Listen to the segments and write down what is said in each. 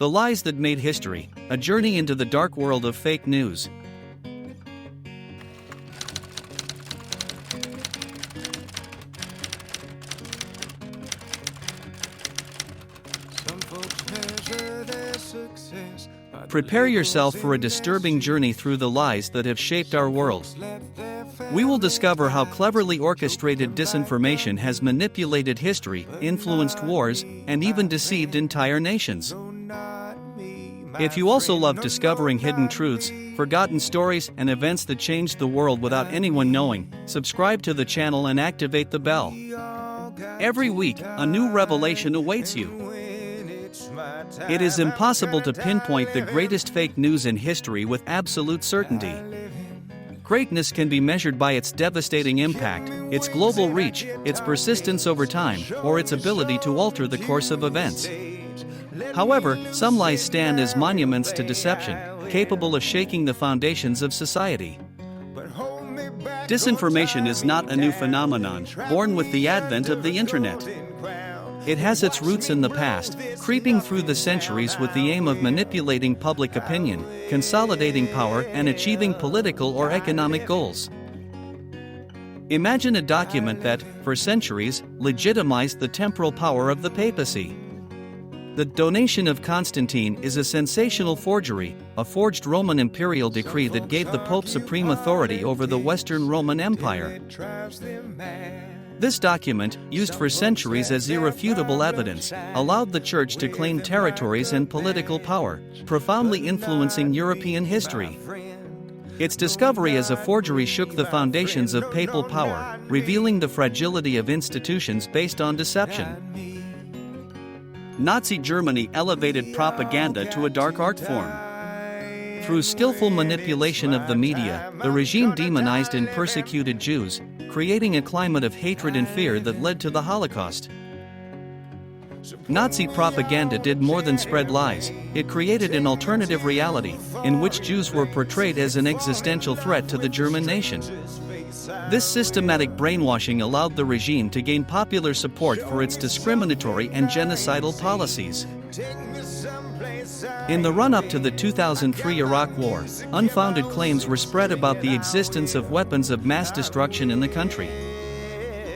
The Lies That Made History, a journey into the dark world of fake news. Prepare yourself for a disturbing journey through the lies that have shaped our world. We will discover how cleverly orchestrated disinformation has manipulated history, influenced wars, and even deceived entire nations. If you also love discovering hidden truths, forgotten stories, and events that changed the world without anyone knowing, subscribe to the channel and activate the bell. Every week, a new revelation awaits you. It is impossible to pinpoint the greatest fake news in history with absolute certainty. Greatness can be measured by its devastating impact, its global reach, its persistence over time, or its ability to alter the course of events. However, some lies stand as monuments to deception, capable of shaking the foundations of society. Disinformation is not a new phenomenon, born with the advent of the internet. It has its roots in the past, creeping through the centuries with the aim of manipulating public opinion, consolidating power, and achieving political or economic goals. Imagine a document that, for centuries, legitimized the temporal power of the papacy. The donation of Constantine is a sensational forgery, a forged Roman imperial decree that gave the Pope supreme authority over the Western Roman Empire. This document, used for centuries as irrefutable evidence, allowed the Church to claim territories and political power, profoundly influencing European history. Its discovery as a forgery shook the foundations of papal power, revealing the fragility of institutions based on deception. Nazi Germany elevated propaganda to a dark art form. Through skillful manipulation of the media, the regime demonized and persecuted Jews, creating a climate of hatred and fear that led to the Holocaust. Nazi propaganda did more than spread lies, it created an alternative reality, in which Jews were portrayed as an existential threat to the German nation. This systematic brainwashing allowed the regime to gain popular support for its discriminatory and genocidal policies. In the run-up to the 2003 Iraq War, unfounded claims were spread about the existence of weapons of mass destruction in the country.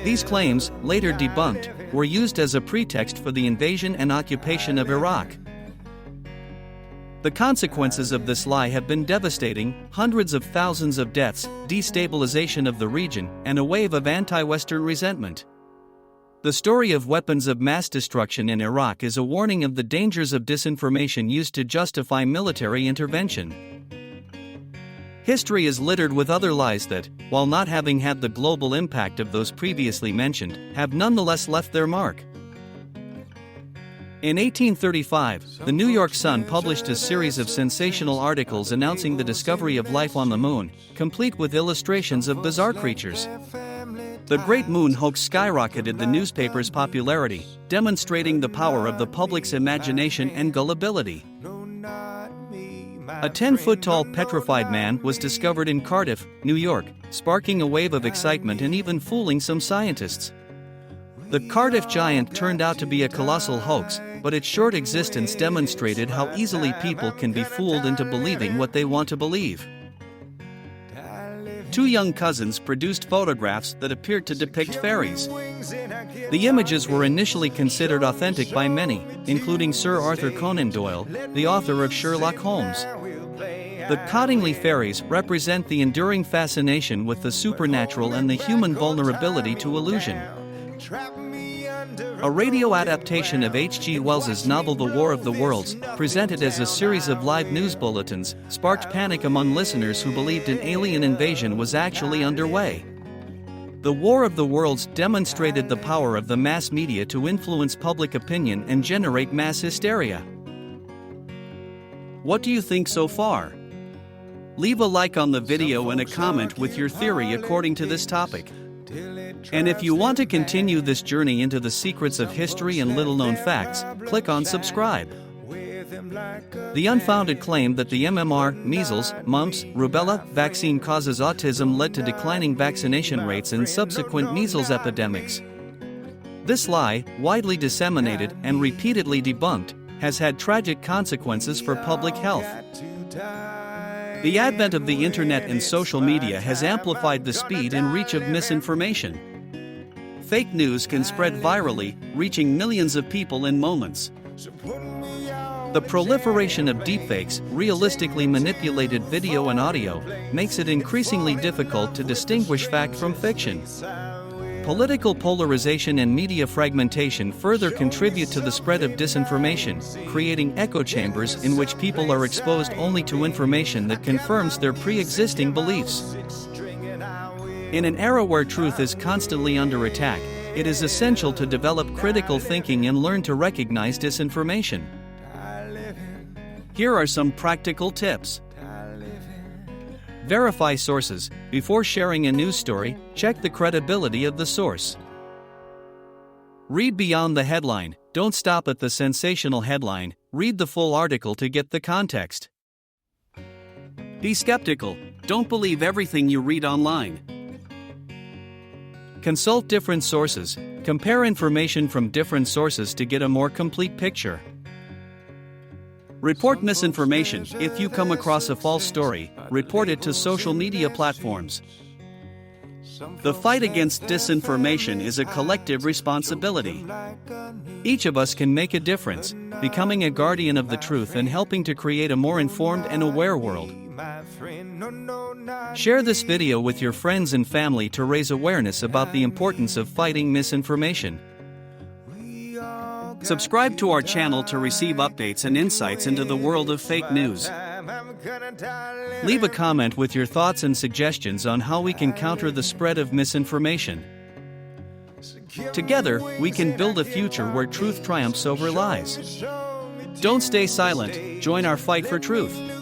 These claims, later debunked, were used as a pretext for the invasion and occupation of Iraq. The consequences of this lie have been devastating: hundreds of thousands of deaths, destabilization of the region, and a wave of anti-Western resentment. The story of weapons of mass destruction in Iraq is a warning of the dangers of disinformation used to justify military intervention. History is littered with other lies that, while not having had the global impact of those previously mentioned, have nonetheless left their mark. In 1835, the New York Sun published a series of sensational articles announcing the discovery of life on the moon, complete with illustrations of bizarre creatures. The Great Moon hoax skyrocketed the newspaper's popularity, demonstrating the power of the public's imagination and gullibility. A 10-foot-tall petrified man was discovered in Cardiff, New York, sparking a wave of excitement and even fooling some scientists. The Cardiff giant turned out to be a colossal hoax, but its short existence demonstrated how easily people can be fooled into believing what they want to believe. Two young cousins produced photographs that appeared to depict fairies. The images were initially considered authentic by many, including Sir Arthur Conan Doyle, the author of Sherlock Holmes. The Cottingley fairies represent the enduring fascination with the supernatural and the human vulnerability to illusion. A radio adaptation of H.G. Wells's novel The War of the Worlds, presented as a series of live news bulletins, sparked panic among listeners who believed an alien invasion was actually underway. The War of the Worlds demonstrated the power of the mass media to influence public opinion and generate mass hysteria. What do you think so far? Leave a like on the video and a comment with your theory according to this topic. And if you want to continue this journey into the secrets of history and little-known facts, click on subscribe. The unfounded claim that the MMR, measles, mumps, rubella vaccine causes autism led to declining vaccination rates and subsequent measles epidemics. This lie, widely disseminated and repeatedly debunked, has had tragic consequences for public health. The advent of the internet and social media has amplified the speed and reach of misinformation. Fake news can spread virally, reaching millions of people in moments. The proliferation of deepfakes, realistically manipulated video and audio, makes it increasingly difficult to distinguish fact from fiction. Political polarization and media fragmentation further contribute to the spread of disinformation, creating echo chambers in which people are exposed only to information that confirms their pre-existing beliefs. In an era where truth is constantly under attack, it is essential to develop critical thinking and learn to recognize disinformation. Here are some practical tips. Verify sources. Before sharing a news story, check the credibility of the source. Read beyond the headline. Don't stop at the sensational headline. Read the full article to get the context. Be skeptical. Don't believe everything you read online. Consult different sources. Compare information from different sources to get a more complete picture. Report misinformation. If you come across a false story, report it to social media platforms. The fight against disinformation is a collective responsibility. Each of us can make a difference, becoming a guardian of the truth and helping to create a more informed and aware world. Share this video with your friends and family to raise awareness about the importance of fighting misinformation. Subscribe to our channel to receive updates and insights into the world of fake news. Leave a comment with your thoughts and suggestions on how we can counter the spread of misinformation. Together, we can build a future where truth triumphs over lies. Don't stay silent, join our fight for truth.